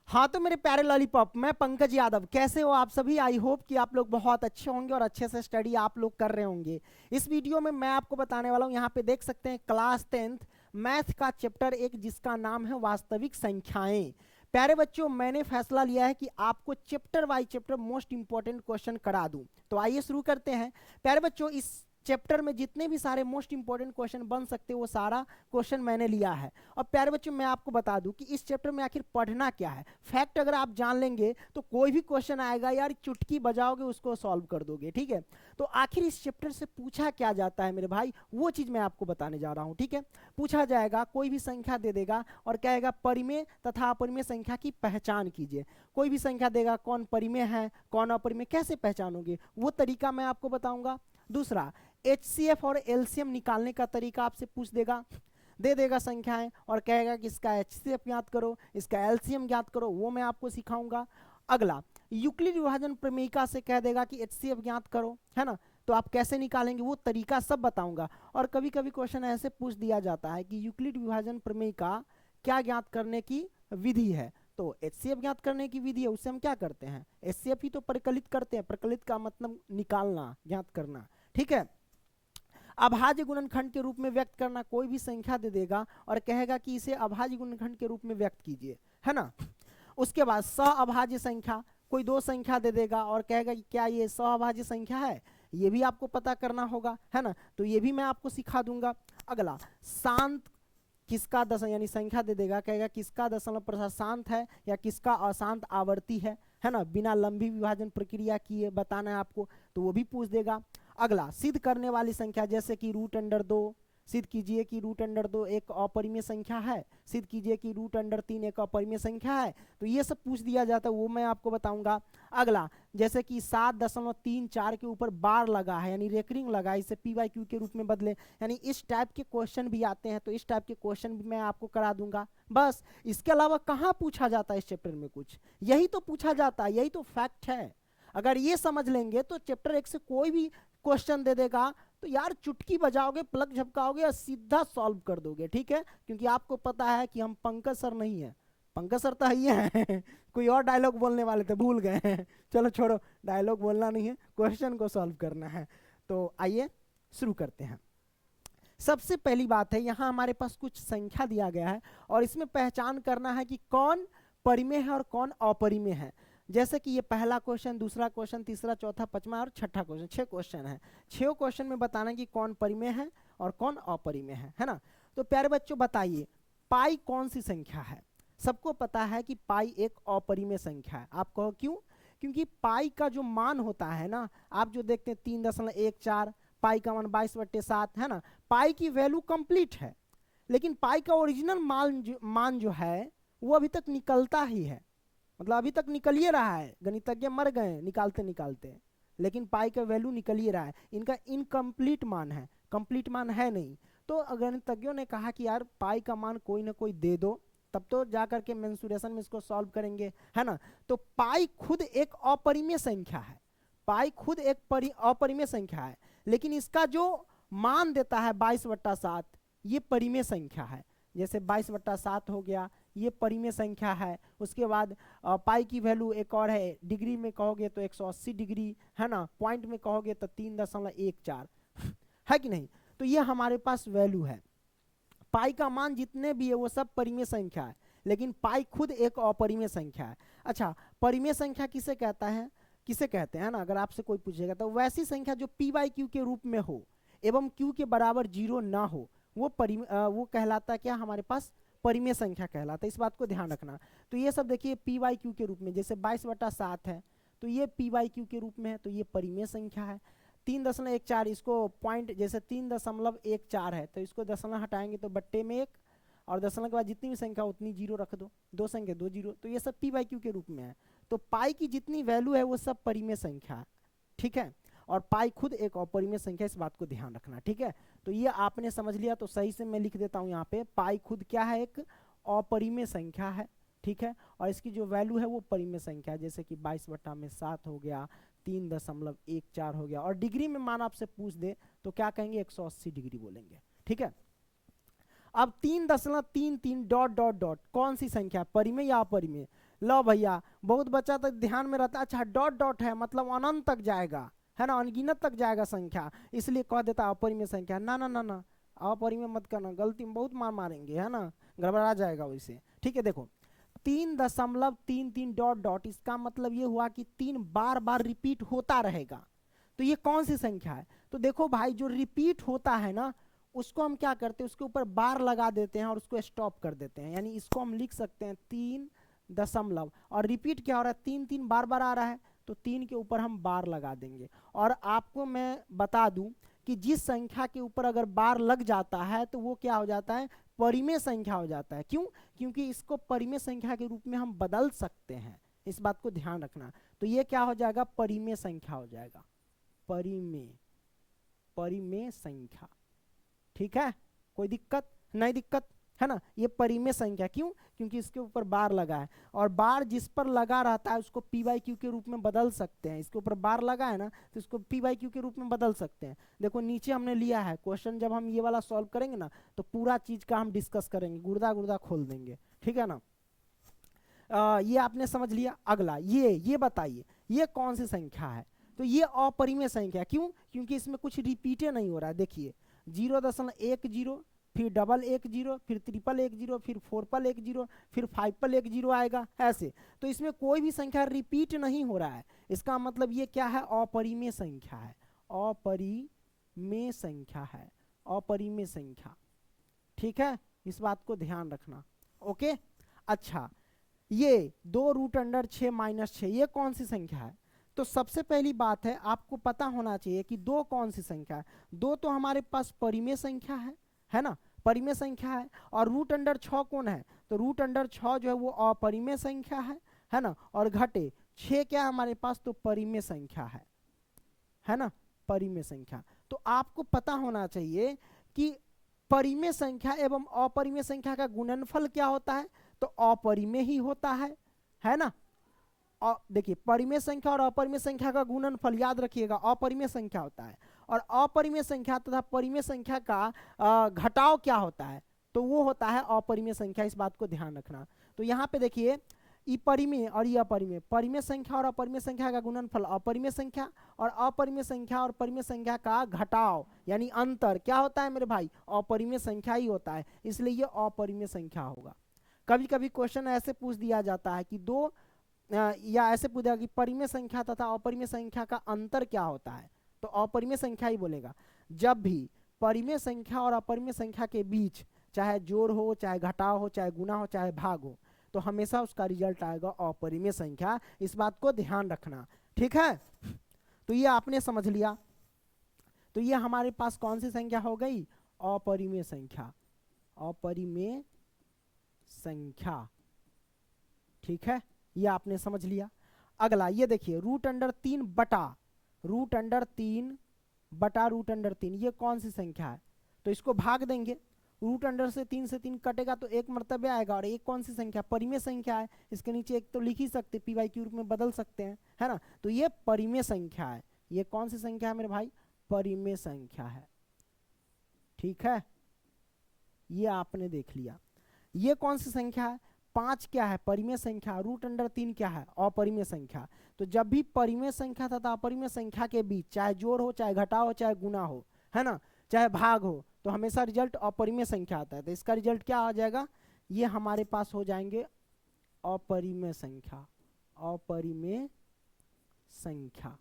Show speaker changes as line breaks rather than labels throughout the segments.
हाँ तो मेरे प्यारे लॉलीपॉप, मैं पंकज यादव। कैसे हो आप सभी? आई होप कि आप लोग बहुत अच्छे होंगे और अच्छे से स्टडी आप लोग कर रहे होंगे। इस वीडियो में मैं आपको बताने वाला हूँ, यहाँ पे देख सकते हैं क्लास 10th मैथ का चैप्टर 1 जिसका नाम है वास्तविक संख्याएं। प्यारे बच्चों, मैंने फैसला लिया है कि आपको chapter by chapter most important question करा दूं। तो आइए शुरू करते हैं। प्यारे बच्चों, इस चैप्टर में जितने भी सारे मोस्ट इंपॉर्टेंट क्वेश्चन बन सकते हैं वो सारा क्वेश्चन मैंने लिया है। और प्यारे बच्चों, मैं आपको बता दूं कि इस चैप्टर में आखिर पढ़ना क्या है। फैक्ट अगर आप जान लेंगे तो कोई भी क्वेश्चन आएगा यार चुटकी बजाओगे उसको सॉल्व कर दोगे। ठीक है, तो आखिर इस चैप्टर से पूछा क्या जाता है मेरे भाई, वो चीज मैं आपको बताने जा रहा हूं। ठीक है, पूछा जाएगा, कोई भी संख्या दे देगा और कहेगा परिमेय तथा अपरिमेय संख्या की पहचान कीजिए। कोई भी संख्या देगा, कौन परिमेय है कौन अपरिमेय, कैसे पहचानोगे वो तरीका मैं आपको बताऊंगा। दूसरा, एचसीएफ और एलसीएम निकालने का तरीका आपसे पूछ देगा, दे देगा संख्याएं और कहेगा कि इसका एचसीएफ ज्ञात करो, इसका एलसीएम ज्ञात करो, वो मैं आपको सिखाऊंगा। अगला, यूक्लिड विभाजन प्रमेयिका से कह देगा कि एचसीएफ ज्ञात करो, है ना, तो आप कैसे निकालेंगे वो तरीका सब बताऊंगा। और कभी कभी क्वेश्चन ऐसे पूछ दिया जाता है कि यूक्लिड विभाजन प्रमेयिका क्या ज्ञात करने की विधि है, तो एचसीएफ ज्ञात करने की विधि है, उससे हम क्या करते हैं, एचसीएफ ही तो परिकलित करते हैं। परिकलित का मतलब निकालना, ज्ञात करना। ठीक है, अभाज्य गुणनखंड के रूप में व्यक्त करना, कोई भी संख्या दे देगा और कहेगा कि इसे अभाज्य गुणनखंड के रूप में व्यक्त कीजिए, है ना। उसके बाद सअभाज्य संख्या, कोई दो संख्या दे देगा और कहेगा कि क्या ये सअभाज्य संख्या है, ये भी आपको पता करना होगा, है ना, तो ये भी मैं आपको सिखा दूंगा। अगला, शांत किसका दशम यानी संख्या दे देगा, कहेगा किसका दशमलव प्रसार शांत है या किसका अशांत आवर्ती है ना, बिना लंबी विभाजन प्रक्रिया किए बताना है आपको, तो वो भी पूछ देगा। अगला, सिद्ध करने वाली संख्या, जैसे कि √2 सिद्ध कीजिए कि √2 एक अपरिमेय संख्या है, सिद्ध कीजिए कि √3 एक अपरिमेय संख्या है, तो ये सब पूछ दिया जाता है, वो मैं आपको बताऊंगा। अगला, जैसे कि 7.34 के ऊपर बार लगा है यानी रेकरिंग लगा है, इसे PYQ के रूप में बदले, यानी इस टाइप के क्वेश्चन भी आते हैं, तो इस टाइप के क्वेश्चन भी मैं आपको करा दूंगा। बस इसके अलावा कहाँ पूछा जाता है इस चैप्टर में कुछ, यही तो पूछा जाता है, यही तो फैक्ट है। अगर ये समझ लेंगे तो चैप्टर 1 से कोई भी क्वेश्चन दे देगा तो यार चुटकी बजाओगे, प्लग झपकाओगे और सीधा सॉल्व कर दोगे। ठीक है, क्योंकि आपको पता है कि हम पंकज सर नहीं है, पंकज सर तो ही है कोई और डायलॉग बोलने वाले थे, भूल गए हैं चलो छोड़ो, डायलॉग बोलना नहीं है, क्वेश्चन को सॉल्व करना है। तो आइए शुरू करते हैं। सबसे पहली बात है, यहाँ हमारे पास कुछ संख्या दिया गया है और इसमें पहचान करना है कि कौन परिमेय है और कौन अपरिमेय है। जैसे कि ये पहला क्वेश्चन, दूसरा क्वेश्चन, तीसरा, चौथा, पांचवा और छठा क्वेश्चन, 6 क्वेश्चन है। 6 क्वेश्चन में बताना कि कौन परिमेय है और कौन अपरिमेय है ना। तो प्यारे बच्चों बताइए, पाई कौन सी संख्या है? सबको पता है कि पाई एक अपरिमेय संख्या है। आप कहो क्यों? क्योंकि पाई का जो मान होता है ना, आप जो देखते हैं 3.14, पाई का मान 22/7 है ना, पाई की वैल्यू कंप्लीट है, लेकिन पाई का ओरिजिनल मान जो है वो अभी तक निकलता ही है, मतलब अभी तक निकल ही रहा है। गणितज्ञ मर गए निकालते निकालते, लेकिन पाई का वैल्यू निकल ही रहा है। इनका इनकम्प्लीट मान है, कंप्लीट मान है नहीं। तो गणितज्ञों ने कहा कि यार पाई का मान कोई ना कोई दे दो, तब तो जा करके मेंसुरेशन में इसको सॉल्व करेंगे, है ना। तो पाई खुद एक अपरिमेय संख्या है, पाई खुद एक अपरिमेय संख्या है, लेकिन इसका जो मान देता है 22/7, ये परिमेय संख्या है। जैसे 22/7 हो गया, ये परिमेय संख्या है। उसके बाद पाई की वैल्यू एक और है, डिग्री में कहोगे तो 180 डिग्री, है ना, पॉइंट में कहोगे तो 3.14 है कि नहीं। तो ये हमारे पास वैल्यू है। पाई का मान जितने भी है वो सब परिमेय संख्या है, लेकिन पाई खुद एक अपरिमेय संख्या है। अच्छा, परिमेय संख्या किसे कहता है, किसे कहते हैं ना, अगर आपसे कोई पूछेगा तो वैसी संख्या जो PYQ के रूप में हो एवं Q के बराबर 0 ना हो, वो कहलाता है क्या, हमारे पास परिमेय संख्या कहलाता है। इस बात को ध्यान रखना। तो ये सब देखिए PYQ के रूप में, जैसे 22/7 है तो ये PYQ के रूप में है, तो ये परिमेय संख्या है। 3.14, इसको पॉइंट, जैसे 3.14 है तो इसको दशमलव हटाएंगे तो बट्टे में 1, और दशमलव के बाद जितनी भी संख्या उतनी 0 रख दो, दो संख्या 2 0, तो ये सब PYQ के रूप में है। तो पाई की जितनी वैल्यू है वो सब परिमेय संख्या है। ठीक है, और पाई खुद एक अपरिमेय संख्या, इस बात को ध्यान रखना। ठीक है, तो ये आपने समझ लिया, तो सही से मैं लिख देता हूं यहाँ पे, पाई खुद क्या है, एक अपरिमेय संख्या है। ठीक है, और इसकी जो वैल्यू है वो परिमेय संख्या है, जैसे कि 22/7 हो गया, 3.14 हो गया, और डिग्री में मान आपसे पूछ दे तो क्या कहेंगे, 180 डिग्री बोलेंगे। ठीक है, अब 3.33 ... कौन सी संख्या, परिमेय या अपरिमेय? लो भैया, बहुत बच्चा तक ध्यान में रहता है, अच्छा डॉट डॉट है मतलब अनंत तक जाएगा, है ना, अनगिनत तक जाएगा संख्या, इसलिए कह देता अपरिमेय संख्या। ना ना ना ना, अपरिमेय मत करना, गलती में बहुत मार मारेंगे, है ना, गड़बड़ा जाएगा वैसे। ठीक है, देखो 3.33 डॉट डॉट, इसका मतलब ये हुआ कि 3 बार बार रिपीट होता रहेगा। तो ये कौन सी संख्या है? तो देखो भाई, जो रिपीट होता है ना उसको हम क्या करते हैं, उसके ऊपर बार लगा देते हैं और उसको स्टॉप कर देते हैं, यानी इसको हम लिख सकते हैं 3 और रिपीट क्या हो रहा है, 3 बार बार आ रहा है, तो 3 के ऊपर हम बार लगा देंगे। और आपको मैं बता दूं कि जिस संख्या के ऊपर अगर बार लग जाता है तो वो क्या हो जाता है, परिमेय संख्या हो जाता है। क्यों? क्योंकि इसको परिमेय संख्या के रूप में हम बदल सकते हैं, इस बात को ध्यान रखना। तो ये क्या हो जाएगा, परिमेय संख्या हो जाएगा, परिमेय, परिमेय संख्या। ठीक है, कोई दिक्कत नहीं, दिक्कत है ना, ये परिमेय संख्या। क्यों? क्योंकि इसके ऊपर बार लगा है, और बार जिस पर लगा रहता है उसको पी बाई क्यू के रूप में बदल सकते हैं। इसके ऊपर बार लगा है ना तो इसको पी बाई क्यू के रूप में बदल सकते हैं। देखो नीचे हमने लिया है क्वेश्चन, जब हम ये वाला सॉल्व करेंगे ना तो पूरा चीज का हम डिस्कस करेंगे, गुर्दा गुर्दा खोल देंगे। ठीक है ना, ये आपने समझ लिया। अगला ये बताइए ये कौन सी संख्या है? तो ये अपरिमेय संख्या। क्यों? क्योंकि इसमें कुछ रिपीटे नहीं हो रहा है। देखिए 0.10, फिर 111, फिर 311, फिर 410, फिर 510 आएगा ऐसे। तो इसमें कोई भी संख्या रिपीट नहीं हो रहा है, इसका मतलब ये क्या है, अपरिमेय संख्या है, अपरिमेय संख्या है, अपरिमेय संख्या। ठीक है, इस बात को ध्यान रखना। ओके, अच्छा ये 2√6 - 6 ये कौन सी संख्या है? तो सबसे पहली बात है आपको पता होना चाहिए कि 2 कौन सी संख्या है। 2 तो हमारे पास परिमेय संख्या है ना, परिमेय संख्या है। और √6 कौन है? तो √6 जो है वो अपरिमेय संख्या है ना। और घटे 6 क्या है हमारे पास, तो परिमेय संख्या है ना, परिमेय संख्या। तो आपको पता होना चाहिए कि परिमेय संख्या एवं अपरिमेय संख्या का गुणनफल क्या होता है, तो अपरिमेय ही होता है ना। और देखिए परिमेय संख्या और अपरिमेय संख्या का गुणनफल याद रखिएगा अपरिमेय संख्या होता है, और अपरिमेय संख्या तथा परिमेय संख्या का घटाव क्या होता है, तो वो होता है अपरिमेय संख्या। इस बात को ध्यान रखना। तो यहाँ पे देखिए ये परिमेय और ये अपरिमेय, परिमेय संख्या और अपरिमेय संख्या का गुणनफल अपरिमेय संख्या, और अपरिमेय संख्या और परिमेय संख्या का घटाव यानी अंतर क्या होता है मेरे भाई, अपरिमेय संख्या ही होता है, इसलिए ये अपरिमेय संख्या होगा। कभी कभी क्वेश्चन ऐसे पूछ दिया जाता है कि या ऐसे पूछा कि परिमेय संख्या तथा अपरिमेय संख्या का अंतर क्या होता है, तो अपरिमेय संख्या ही बोलेगा। जब भी परिमेय संख्या और अपरिमेय संख्या के बीच चाहे जोड़ हो, चाहे घटाव हो, चाहे गुना हो, चाहे भाग हो, तो हमेशा उसका रिजल्ट आएगा अपरिमेय संख्या। इस बात को ध्यान रखना। ठीक है, तो ये आपने समझ लिया। तो ये हमारे पास कौन सी संख्या हो गई, अपरिमेय संख्या, अपरिमेय संख्या। ठीक है, ये आपने समझ लिया। अगला ये देखिए √3 बटा √3 ये कौन सी संख्या है, तो इसको भाग देंगे। √3 से 3 कटेगा तो एक मर्तबे आएगा, और एक कौन सी संख्या, परिमेय संख्या है, इसके नीचे एक तो लिख ही सकते, पी बाई क्यू रूप में बदल सकते हैं, है ना। तो ये परिमेय संख्या है। ये कौन सी संख्या है मेरे भाई, परिमेय संख्या है। ठीक है, ये आपने देख लिया। ये कौन सी संख्या है, 5 क्या है, परिमेय संख्या, √3 क्या है, अपरिमेय संख्या। तो जब भी परिमेय संख्या तथा अपरिमेय संख्या के बीच चाहे जोड़ हो, चाहे घटाव हो, चाहे गुना हो, है ना, चाहे भाग हो, तो हमेशा रिजल्ट अपरिमेय संख्या आता है। तो इसका रिजल्ट क्या आ जाएगा, ये हमारे पास हो जाएंगे अपरिमेय संख्या, अपरिमेय संख्या।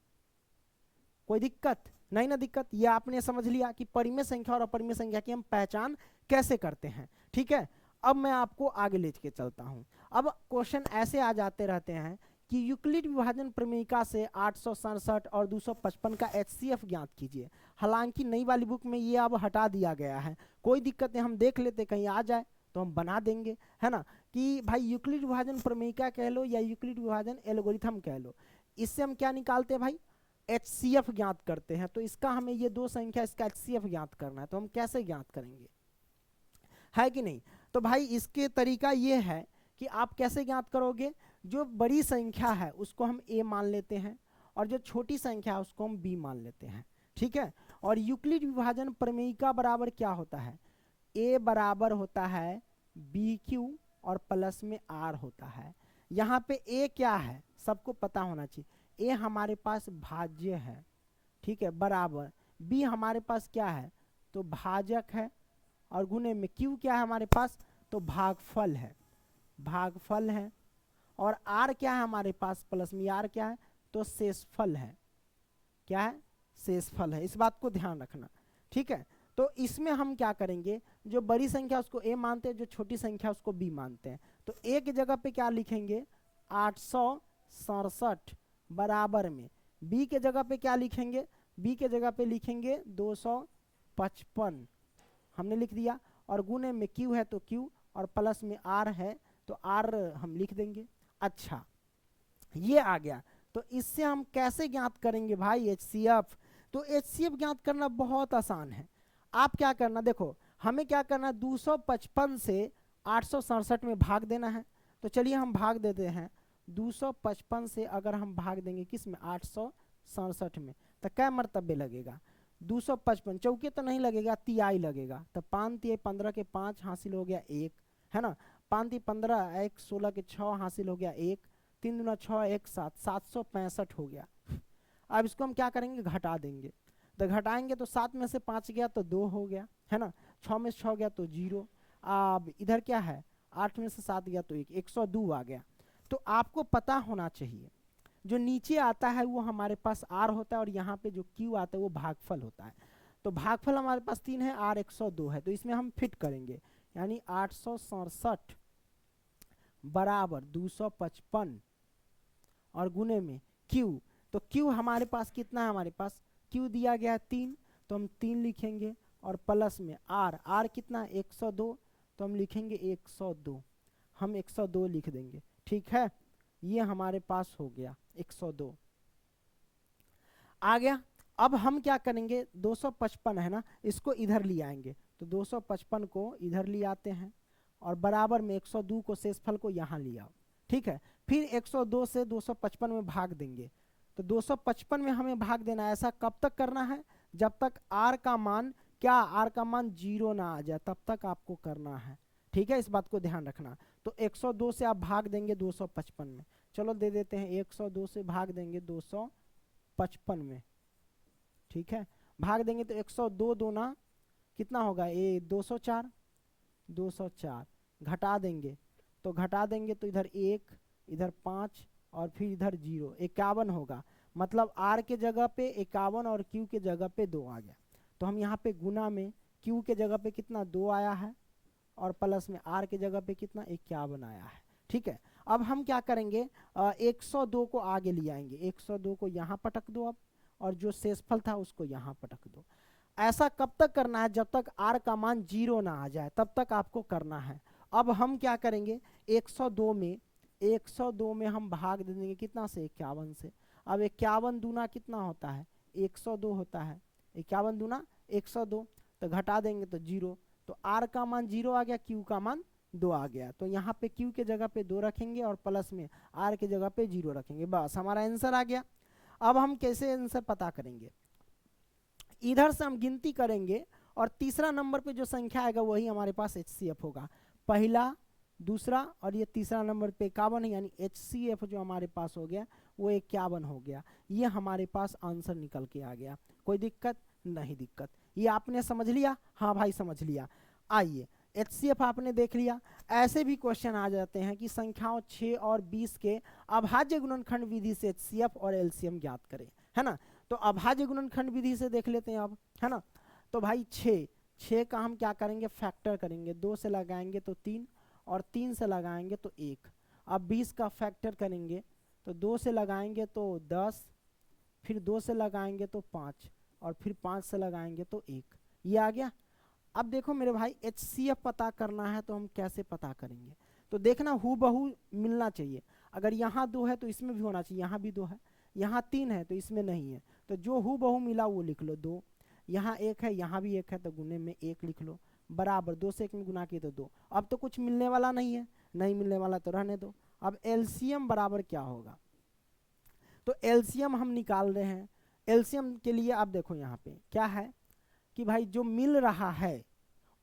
कोई दिक्कत नहीं ना, दिक्कत। ये आपने समझ लिया कि परिमेय संख्या और अपरिमेय संख्या की हम पहचान कैसे करते हैं। ठीक है, अब मैं आपको आगे ले के चलता हूं। अब क्वेश्चन ऐसे आ जाते रहते हैं कि यूक्लिड विभाजन प्रमेयिका से 867 और 255 का HCF ज्ञात कीजिए। हालांकि नई वाली बुक में ये अब हटा दिया गया है, कोई दिक्कत नहीं, हम देख लेते कहीं आ जाए तो हम बना देंगे, है ना। कि भाई यूक्लिड विभाजन प्रमेयिका कह लो या यूक्लिड विभाजन एल्गोरिथम कह लो, इससे हम क्या निकालते हैं भाई, HCF ज्ञात करते हैं। तो इसका हमें ये 2 संख्या इसका HCF ज्ञात करना है, तो हम कैसे ज्ञात करेंगे, है कि नहीं। तो भाई इसके तरीका ये है कि आप कैसे ज्ञात करोगे, जो बड़ी संख्या है उसको हम a मान लेते हैं, और जो छोटी संख्या है उसको हम b मान लेते हैं। ठीक है, और यूक्लिड विभाजन प्रमेयिका बराबर क्या होता है, a बराबर होता है BQ और प्लस में R होता है। यहाँ पे ए क्या है सबको पता होना चाहिए, ए हमारे पास भाज्य है, ठीक है, बराबर बी हमारे पास क्या है तो भाजक है, और गुणे में क्यू क्या है हमारे पास तो भागफल है, भागफल है, और आर क्या है हमारे पास प्लस में आर क्या है तो शेषफल है, क्या है शेषफल है, इस बात को ध्यान रखना, ठीक है। तो इसमें हम क्या करेंगे, जो बड़ी संख्या उसको ए मानते हैं, जो छोटी संख्या उसको बी मानते हैं, तो ए की जगह पे क्या लिखेंगे 867 बराबर में बी के जगह पे क्या लिखेंगे, बी के जगह पे लिखेंगे 255 हमने लिख दिया, और गुणे में क्यू है तो क्यू, और प्लस में आर है तो आर हम लिख देंगे। अच्छा ये आ गया, तो इससे हम कैसे ज्ञात करेंगे भाई एचसीएफ, तो एचसीएफ ज्ञात करना बहुत आसान है। आप क्या करना, देखो हमें क्या करना, 255 से 867 में भाग देना है, तो चलिए हम भाग देते हैं 255 से, अगर हम भाग देंगे किस में 867 में, तो क्या मरतबे लगेगा 255 चौके तो नहीं लगेगा, तिहाई लगेगा, तो 5 तिहाई 15 के 5 हासिल हो गया 1 है ना, 5 तिहाई 15 1 16 के 6 हासिल हो गया 1, 3 दूना 6 1 7 765 हो गया। अब इसको हम क्या करेंगे घटा देंगे, तो घटाएंगे तो 7 में से 5 गया तो 2 हो गया है ना, 6 में से 6 गया तो 0, अब इधर क्या है 8 में से 7 गया तो 1, 102 आ गया। तो आपको पता होना चाहिए जो नीचे आता है वो हमारे पास आर होता है, और यहाँ पे जो क्यू आता है वो भागफल होता है, तो भागफल हमारे पास 3 है, आर 102 है, तो इसमें हम फिट करेंगे, यानी 867 बराबर 255 और गुने में क्यू, तो क्यू हमारे पास कितना है, हमारे पास क्यू दिया गया है 3, तो हम 3 लिखेंगे, और प्लस में आर, आर कितना है 102, तो हम लिखेंगे 102, हम 102 लिख देंगे, ठीक है, ये हमारे पास हो गया 102 आ गया। अब हम क्या करेंगे 255 है ना, इसको इधर ले आएंगे, तो 255 को इधर ले आते हैं, और बराबर में 102 को शेषफल को यहाँ ले आओ, ठीक है, फिर 102 से 255 में भाग देंगे, तो 255 में हमें भाग देना है, ऐसा कब तक करना है जब तक आर का मान क्या, आर का मान 0 ना आ जाए तब तक आपको करना है, ठीक है, इस बात को ध्यान रखना। तो 102 से आप भाग देंगे 255 में, चलो दे देते हैं 102 से भाग देंगे 255 में, ठीक है, भाग देंगे तो 102 दूना कितना होगा ये 204, 204 घटा देंगे, तो घटा देंगे तो इधर 1 इधर 5 और फिर इधर 0, 51 होगा, मतलब आर के जगह पे 51 और क्यू के जगह पे 2 आ गया, तो हम यहाँ पे गुना में क्यू के जगह पे कितना 2 आया है, और प्लस में आर के जगह पे कितना 51 आया है, ठीक है। अब हम क्या करेंगे 102 को आगे ले आएंगे, 102 को यहाँ पटक दो अब, और जो शेषफल था उसको यहाँ पटक दो। ऐसा कब तक करना है जब तक आर का मान 0 ना आ जाए तब तक आपको करना है। अब हम क्या करेंगे 102 में हम भाग दे देंगे कितना से 51 से, अब 51 दूना कितना होता है 102 होता है, 51 दूना 102, तो घटा देंगे तो 0, तो आर का मान 0 आ गया, क्यू का मान 2 आ गया, तो यहाँ पे क्यू के जगह पे 2 रखेंगे और प्लस में आर के जगह पे 0 रखेंगे, बस हमारा आंसर आ गया। अब हम कैसे आंसर पता करेंगे, इधर से हम गिनती करेंगे और तीसरा नंबर पे जो संख्या आएगा वही हमारे पास एचसीएफ होगा, पहला दूसरा और ये तीसरा नंबर पे 51 है, यानी एचसीएफ जो हमारे पास हो गया वो 51 हो गया, ये हमारे पास आंसर निकल के आ गया। कोई दिक्कत नहीं, दिक्कत ये आपने समझ लिया, हाँ भाई समझ लिया। आइए एचसीएफ आपने देख लिया। ऐसे भी क्वेश्चन आ जाते हैं कि संख्याओं 6 और 20 के अभाज्य गुणनखंड विधि से एचसीएफ और एलसीएम ज्ञात करें, है ना। तो अभाज्य गुणनखंड विधि से देख लेते हैं अब, है ना। तो भाई 6 का हम क्या करेंगे फैक्टर करेंगे, 2 से लगाएंगे तो 3 और 3 से लगाएंगे तो 1। अब 20 का फैक्टर करेंगे तो 2 से लगाएंगे तो 10, फिर 2 से लगाएंगे तो 5 और फिर 5 से लगाएंगे तो 1, ये आ गया। अब देखो मेरे भाई एचसीएफ पता करना है तो हम कैसे पता करेंगे, तो देखना हूबहू मिलना चाहिए, अगर यहाँ 2 है तो इसमें भी होना चाहिए, यहाँ भी 2 है, यहाँ 3 है तो इसमें नहीं है, तो जो हूबहू मिला वो लिख लो 2, यहाँ 1 है यहाँ भी 1 है तो गुने में 1 लिख लो, बराबर 2 से 1 में गुना किए तो 2। अब तो कुछ मिलने वाला नहीं है, नहीं मिलने वाला तो रहने दो। अब एलसीएम बराबर क्या होगा, तो एलसीएम हम निकाल रहे हैं। एलसीएम के लिए आप देखो यहाँ पे क्या है कि भाई जो मिल रहा है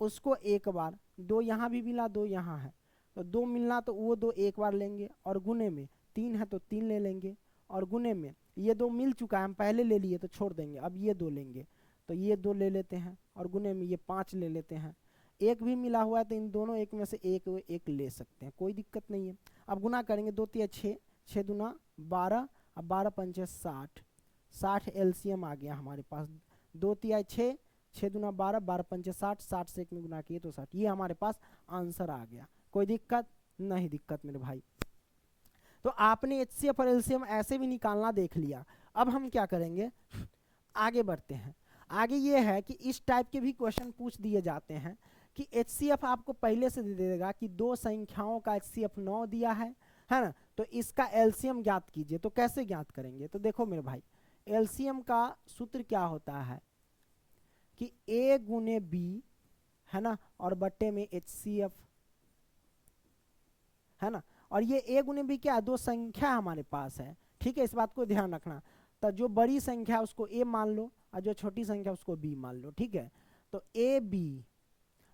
उसको एक बार, 2 यहाँ भी मिला 2 यहाँ है तो 2 मिलना तो वो 2 एक बार लेंगे, और गुने में 3 है तो 3 ले लेंगे, और गुने में ये 2 मिल चुका है, हम पहले ले लिए तो छोड़ देंगे, अब ये 2 लेंगे तो ये 2 ले लेते हैं, और गुने में ये 5 ले लेते हैं। एक भी मिला हुआ है तो इन दोनों एक में से एक ले सकते हैं, कोई दिक्कत नहीं है। अब गुना करेंगे, 2 तिया 6, 6 दूना 12, अब 12 पंचे 60, 60 एलसीएम आ गया हमारे पास। 2 तिया 6, 6 दूना 12, 12 पंचे 60, 60 से एक में गुना किए तो 60, ये हमारे पास आंसर आ गया। कोई दिक्कत नहीं, दिक्कत मेरे भाई। तो आपने एचसीएफ और एलसीएम ऐसे भी निकालना देख लिया। अब हम क्या करेंगे, आगे बढ़ते हैं। आगे ये है कि इस टाइप के भी क्वेश्चन पूछ दिए जाते हैं कि एचसीएफ आपको पहले से दे देगा कि 2 संख्याओं का एचसीएफ 9 दिया है ना, तो इसका एलसीएम ज्ञात कीजिए। तो कैसे ज्ञात करेंगे, तो देखो मेरे भाई, एलसीएम का सूत्र क्या होता है कि ए गुने बी है ना, और बट्टे में एचसीएफ है ना, और ये ए गुने बी क्या है, 2 संख्या हमारे पास है, ठीक है, इस बात को ध्यान रखना। तो जो बड़ी संख्या है उसको ए मान लो, और जो छोटी संख्या उसको बी मान लो, ठीक है। तो ए बी,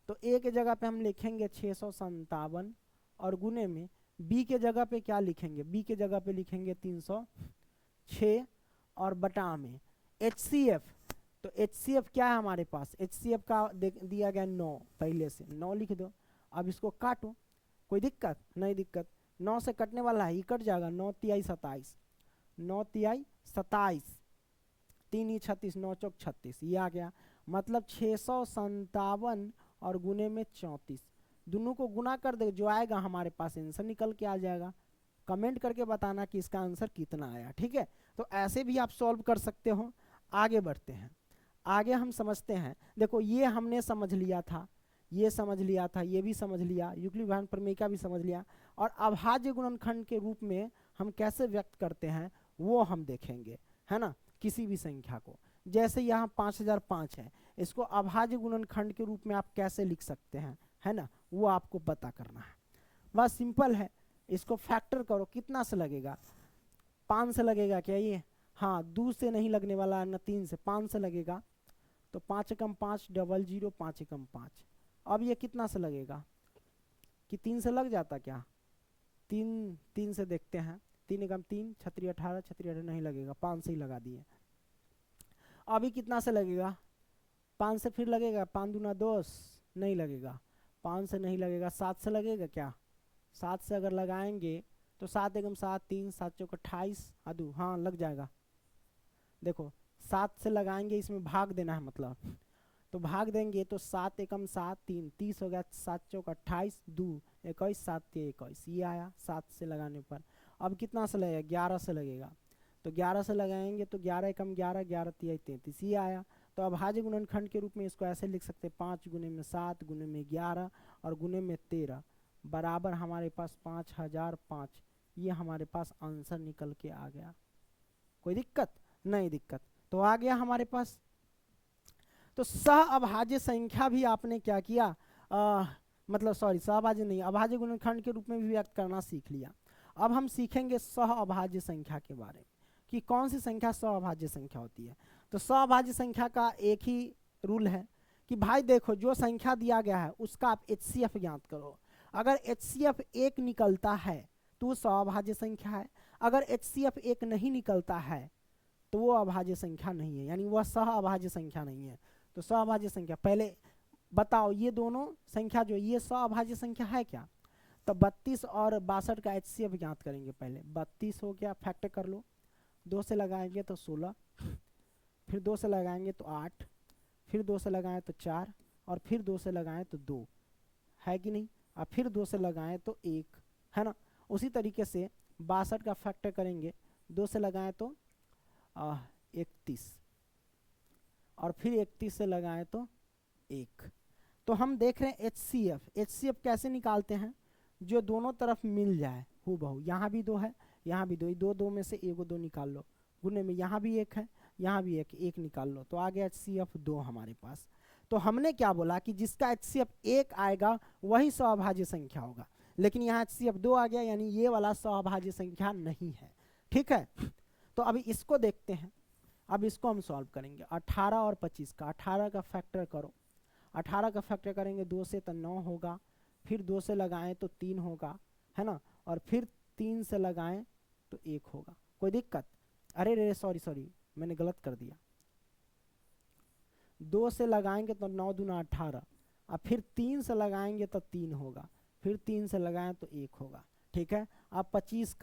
तो ए के जगह पे हम लिखेंगे 657, और गुने में बी के जगह पे क्या लिखेंगे, बी के जगह पे लिखेंगे 306, और बटा में एचसीएफ, तो एचसीएफ क्या है हमारे पास, एचसीएफ का दिया गया 9, पहले से 9 लिख दो। अब इसको काटो, कोई दिक्कत नहीं, दिक्कत 9 से कटने वाला है, ये कट जाएगा, 9 तिहाई 27, 9 तिहाई 27, 3 ही 36, 9 चौक 36, ये आ गया। मतलब 657 और गुने में 34, दोनों को गुना कर दे, जो आएगा हमारे पास आंसर निकल के आ जाएगा। कमेंट करके बताना कि इसका आंसर कितना आया, ठीक है। तो ऐसे भी आप सॉल्व कर सकते हो। आगे बढ़ते हैं, आगे हम समझते हैं। देखो ये हमने समझ लिया था, ये समझ लिया था, ये भी समझ लिया, यूक्लिड भाज्य प्रमेय का भी समझ लिया, और अभाज्य गुणनखंड के रूप में हम कैसे व्यक्त करते हैं वो हम देखेंगे, है ना। किसी भी संख्या को, जैसे यहाँ 5005 है, इसको अभाज्य गुणनखंड के रूप में आप कैसे लिख सकते हैं, है ना, वो आपको पता करना है। बस सिंपल है, इसको फैक्टर करो, कितना से लगेगा, 5 से लगेगा क्या ये, हाँ 2 से नहीं लगने वाला है ना, 3 से, 5 से लगेगा। तो 5 एकम 5 00, 5 एकम 5। अब ये कितना से लगेगा, कि 3 से लग जाता क्या, 3 से देखते हैं, 3 एकम 3, 36 18, 36 18 नहीं लगेगा, 5 से ही लगा दिए। अभी कितना से लगेगा, 5 से फिर लगेगा, 5 दूना 10, नहीं लगेगा, 5 से नहीं लगेगा, 7 से लगेगा क्या, 7 से अगर लगाएंगे तो 7 एकम 7, 3 7 चौक 28, अदू हाँ लग जाएगा। देखो 7 से लगाएंगे, इसमें भाग देना है मतलब, तो भाग देंगे तो 7 एकम 7, 3 30 हो गया, 7 चौक 28, 2 21, 7 के 21, ये आया 7 से लगाने पर। अब कितना से लगेगा, 11 से लगेगा, तो 11 से लगाएंगे तो 11 एकम 11, 11 तिहाई 33, ये आया। तो अभाज्य गुणनखंड के रूप में इसको ऐसे लिख सकते हैं, 5 गुने में 7 गुने में 11 और गुने में 13 बराबर हमारे पास 5005, ये हमारे पास आंसर निकल के आ गया। कोई दिक्कत नहीं, दिक्कत तो आ गया हमारे पास। तो सह अभाज्य संख्या भी आपने क्या किया, मतलब सॉरी सहअभाज्य नहीं, अभाज्य गुणनखंड के रूप में भी व्यक्त करना सीख लिया। अब हम सीखेंगे सह अभाज्य संख्या के बारे में, कि कौन सी संख्या सह अभाज्य संख्या होती है। तो सह अभाज्य संख्या का एक ही रूल है कि भाई देखो, जो संख्या दिया गया है उसका आप एचसीएफ ज्ञात करो। अगर एचसीएफ 1 निकलता है तो वो सह अभाज्य संख्या है, अगर एचसीएफ 1 नहीं निकलता है तो वो अभाज्य संख्या नहीं है, यानी वह सह अभाज्य संख्या नहीं है। तो सह अभाज्य संख्या, पहले बताओ ये दोनों संख्या जो ये सह अभाज्य संख्या है क्या, तो 32 और 62 का एचसीएफ ज्ञात करेंगे। पहले 32 हो गया, फैक्टर कर लो, 2 से लगाएंगे तो 16, फिर 2 से लगाएंगे तो 8, फिर 2 से लगाएं तो 4, और फिर 2 से लगाएं तो 2, है कि नहीं, और फिर 2 से लगाएं तो 1, है ना। उसी तरीके से 62 का फैक्टर करेंगे, 2 से लगाएं तो 31, और फिर 31 से लगाएं तो 1। तो हम देख रहे हैं एचसीएफ कैसे निकालते हैं, जो दोनों तरफ मिल जाए हूबहू, यहाँ भी 2 है, यहाँ भी 2, 2 में से 1 2 निकाल लो, गुने में यहाँ भी 1 है, यहाँ भी 1 निकाल लो, तो आ गया एचसीएफ 2 हमारे पास। तो हमने क्या बोला कि जिसका एचसीएफ 1 आएगा वही सहअभाज्य संख्या होगा, लेकिन यहाँ एचसीएफ 2 आ गया, यानी ये वाला सहअभाज्य संख्या नहीं है, ठीक है। तो अभी इसको देखते हैं, अब इसको हम सॉल्व करेंगे। 18 और 25 का, 18 का फैक्टर करो, 18 का फैक्टर करेंगे 2 से तो 9 होगा, फिर 2 से लगाएं तो 3 होगा, है ना, और फिर 3 से लगाएं तो 1 होगा। कोई दिक्कत? अरे रे सॉरी मैंने गलत कर दिया। 2 से लगाएंगे तो 9 दूना 18, अब फिर 3 से लगाएंगे तो 3 होगा, फिर 3 से लगाएं तो 1 होगा। ठीक है, अब 25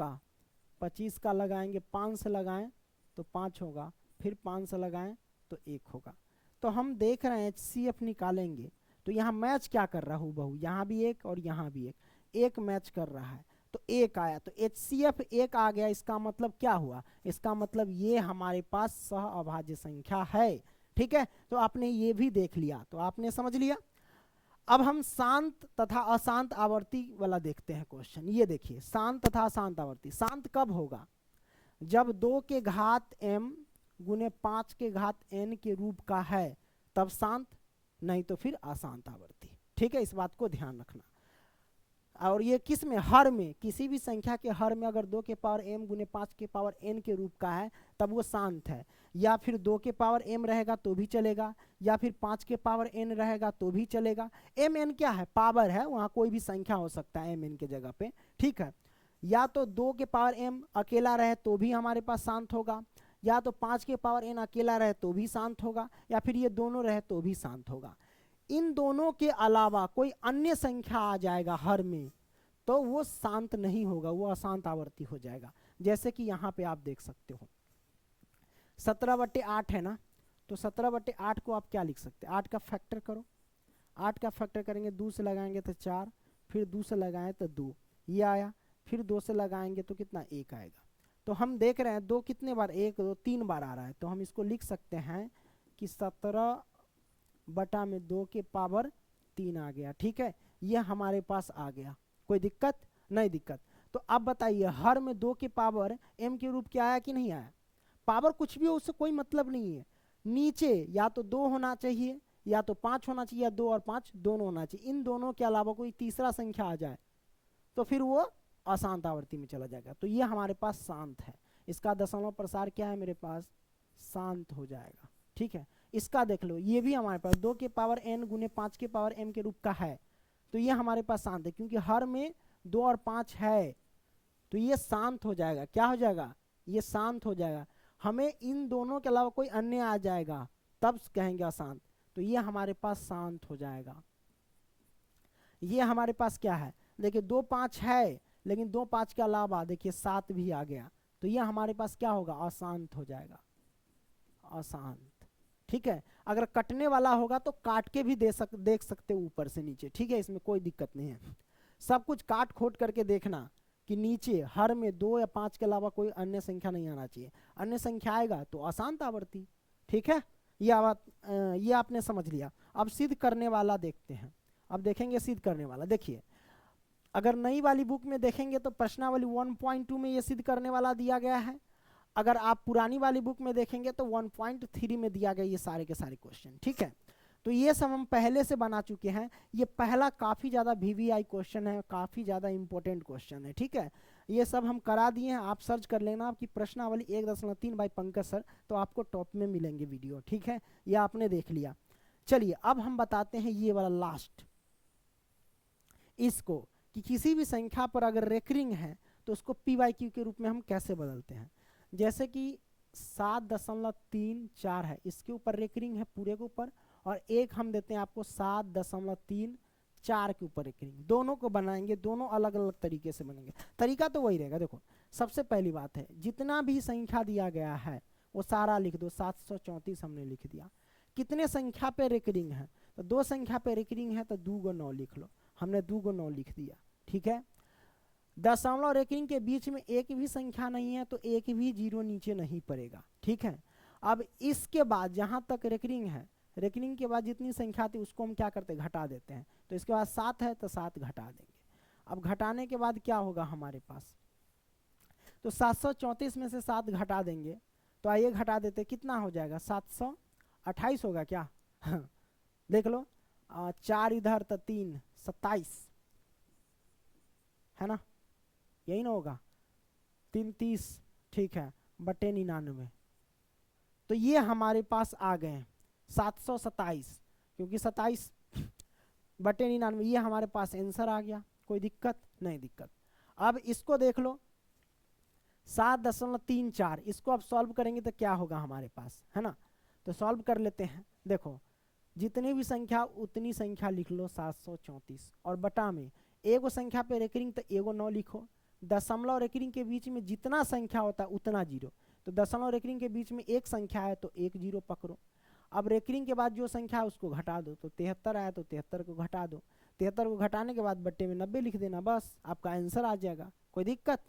का लगाएंगे, 5 से लगाएं तो 5 होगा, फिर 5 से लगाएं तो 1 होगा। तो हम देख रहे हैं HCF निकालेंगे तो यहाँ मैच क्या कर रहा हूँ बहू, यहाँ भी 1 और यहाँ भी 1 मैच कर रहा है तो 1 आया, तो HCF 1 आ गया। इसका मतलब क्या हुआ? इसका मतलब ये हमारे पास सह अभाज्य संख्या है। ठीक है, तो आपने ये भी देख लिया, तो आपने समझ लिया। अब हम शांत तथा अशांत आवर्ती वाला देखते हैं क्वेश्चन। ये देखिए, शांत तथा अशांत आवर्ती। शांत कब होगा? जब 2 के घात m गुने 5 के घात n के रूप का है तब शांत, नहीं तो फिर अशांत आवर्ती। ठीक है, इस बात को ध्यान रखना। और ये किस में? हर में, किसी भी संख्या के हर में अगर 2 के पावर m गुने 5 के पावर n के रूप का है तब वो शांत है, या फिर 2 के पावर m रहेगा तो भी चलेगा, या फिर 5 के पावर n रहेगा तो भी चलेगा। m n क्या है? पावर है, वहाँ कोई भी संख्या हो सकता है m n के जगह पे। ठीक है, या तो 2 के पावर m अकेला रहे तो भी हमारे पास शांत होगा, या तो 5 के पावर n अकेला रहे तो भी शांत होगा, या फिर ये दोनों रहे तो भी शांत होगा। इन दोनों के अलावा कोई अन्य संख्या आ जाएगा हर में तो वो शांत नहीं होगा, वो अशांत आवर्ती हो जाएगा। जैसे कि यहाँ पे आप देख सकते हो 17/8 है ना, तो 17/8 को आप क्या लिख सकते हैं? 8 का फैक्टर करो, 8 का फैक्टर करेंगे, 2 से लगाएंगे तो 4, फिर 2 से लगाएं तो 2, ये आया, फिर 2 से लगाएंगे तो कितना? 1 आएगा। तो हम देख रहे हैं 2 कितने बार? 1 2 3 बार आ रहा है, तो हम इसको लिख सकते हैं कि 17/2 के पावर 3 आ गया। ठीक है, यह हमारे पास आ गया। कोई दिक्कत? नहीं दिक्कत। तो अब बताइए, हर में 2 के पावर m के रूप क्या आया कि नहीं आया? पावर कुछ भी हो उससे कोई मतलब नहीं है, नीचे या तो 2 होना चाहिए या तो 5 होना चाहिए, या 2 और 5 दोनों होना चाहिए। इन दोनों के अलावा कोई तीसरा संख्या आ जाए तो फिर वो अशांत आवर्ती में चला जाएगा। तो ये हमारे पास शांत है, इसका दशमलव प्रसार क्या है मेरे पास? शांत हो जाएगा। ठीक है, इसका देख लो, ये भी हमारे पास 2 के पावर n गुने 5 के पावर m के रूप का है, तो ये हमारे पास शांत है, क्योंकि हर में 2 और 5 है तो ये शांत हो जाएगा। क्या हो जाएगा? ये शांत हो जाएगा। हमें इन दोनों के अलावा कोई अन्य आ जाएगा तब कहेंगे अशांत, तो ये हमारे पास शांत हो जाएगा। ये हमारे पास क्या है? देखिए 2 5 है, लेकिन 2 5 के अलावा देखिए 7 भी आ गया, तो ये हमारे पास क्या होगा? अशांत हो जाएगा, अशांत। ठीक है, अगर कटने वाला होगा तो काट के भी देख सकते ऊपर से नीचे। ठीक है, इसमें कोई दिक्कत नहीं है, सब कुछ काट खोट करके देखना कि नीचे हर में 2 या 5 के अलावा कोई अन्य संख्या नहीं आना चाहिए। अन्य संख्या आएगा तो अशांत आवर्ती। ठीक है, ये आपने समझ लिया। अब सिद्ध करने वाला देखते हैं। अब देखेंगे सिद्ध करने वाला। देखिए, अगर नई वाली बुक में देखेंगे तो प्रश्नावली 1.2 में ये सिद्ध करने वाला दिया गया है। अगर आप पुरानी वाली बुक में देखेंगे तो 1.3 में दिया गया ये सारे के सारे क्वेश्चन। ठीक है, तो ये सब हम पहले से बना चुके हैं। ये पहला काफ़ी ज़्यादा VVI क्वेश्चन है, काफ़ी ज़्यादा इंपॉर्टेंट क्वेश्चन है। ठीक है, ये सब हम करा दिए हैं, आप सर्च कर लेना आपकी प्रश्नावली 1.3 बाई पंकज सर, तो आपको टॉप में मिलेंगे वीडियो। ठीक है, ये आपने देख लिया। चलिए अब हम बताते हैं ये वाला लास्ट, इसको कि किसी भी संख्या पर अगर रेकरिंग है तो उसको PYQ के रूप में हम कैसे बदलते हैं। जैसे कि 7.34 है, इसके ऊपर रेकरिंग है पूरे के ऊपर, और एक हम देते हैं आपको 7.34 के ऊपर रेकरिंग। दोनों को बनाएंगे, दोनों अलग अलग तरीके से बनेंगे, तरीका तो वही रहेगा। देखो, सबसे पहली बात है, जितना भी संख्या दिया गया है वो सारा लिख दो। 734 हमने लिख दिया। कितने संख्या पे रेकरिंग है? तो 2 संख्या पे रेकरिंग है तो 2 × 9 लिख लो। हमने 2 × 9 लिख दिया। ठीक है, दशमलव रेकरिंग के बीच में एक भी संख्या नहीं है तो एक भी जीरो नीचे नहीं पड़ेगा। ठीक है, अब इसके बाद जहाँ तक रेकरिंग है, रेकरिंग के बाद जितनी संख्या थी उसको हम क्या करते हैं? घटा देते हैं। तो इसके बाद 7 है तो 7 घटा देंगे। अब घटाने के बाद क्या होगा हमारे पास? तो 734 में से 7 घटा देंगे, तो आइए घटा देते, कितना हो जाएगा? 728 होगा क्या? देख लो, 4 इधर तो 3, 27 है ना, यही ना होगा? 3 30, ठीक है, बटे 99। तो ये हमारे पास आ गए 727, क्योंकि 27 बटे 99, ये हमारे पास आंसर आ गया। कोई दिक्कत नहीं दिक्कत। अब इसको देख लो 7.34, इसको अब सॉल्व करेंगे तो क्या होगा हमारे पास, है ना। तो सॉल्व कर लेते हैं। देखो जितनी भी संख्या उतनी संख्या लिख लो 734, और बटा में एगो संख्या पे रेकरिंग तो एगो 9 लिखो। दशमलव रेकरिंग के बीच में जितना संख्या होता है उतना जीरो, तो दशमलव रेकरिंग के बीच में एक संख्या है तो एक जीरो पकड़ो। अब रेकरिंग के बाद जो संख्या है उसको घटा दो, तो 73 आया तो 73 को घटा दो, 73 को घटाने के बाद बट्टे में 90 लिख देना, बस आपका आंसर आ जाएगा। कोई दिक्कत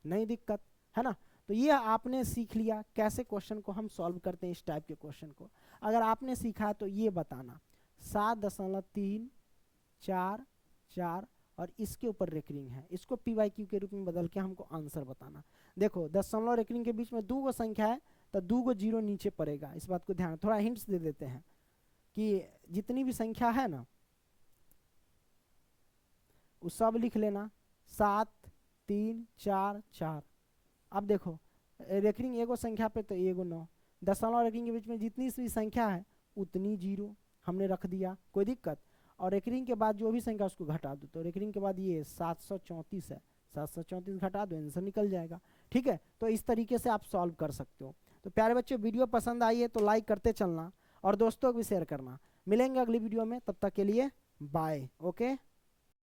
नहीं दिक्कत, है ना। तो ये आपने सीख लिया कैसे क्वेश्चन को हम सॉल्व करते हैं, इस टाइप के क्वेश्चन को। अगर आपने सीखा तो ये बताना 7.344 और इसके ऊपर रेकरिंग है, इसको PYQ के रूप में बदल के हमको आंसर बताना। देखो दशमलव रेकरिंग के बीच में 2 गो संख्या है तो 2 गो जीरो नीचे पड़ेगा, इस बात को ध्यान, थोड़ा हिंट्स दे देते हैं कि जितनी भी संख्या है ना वो सब लिख लेना 7 3 4 4। अब देखो रेकरिंग एगो संख्या पे तो एगो 9, दशमलव रेकरिंग के बीच में जितनी भी संख्या है उतनी जीरो हमने रख दिया, कोई दिक्कत। और रेकरिंग के बाद जो भी संख्या उसको घटा दो, तो रेकरिंग के बाद ये 734 है, 734 घटा दो, आंसर निकल जाएगा। ठीक है, तो इस तरीके से आप सॉल्व कर सकते हो। तो प्यारे बच्चों वीडियो पसंद आई है तो लाइक करते चलना और दोस्तों को भी शेयर करना। मिलेंगे अगली वीडियो में, तब तक के लिए बाय। ओके।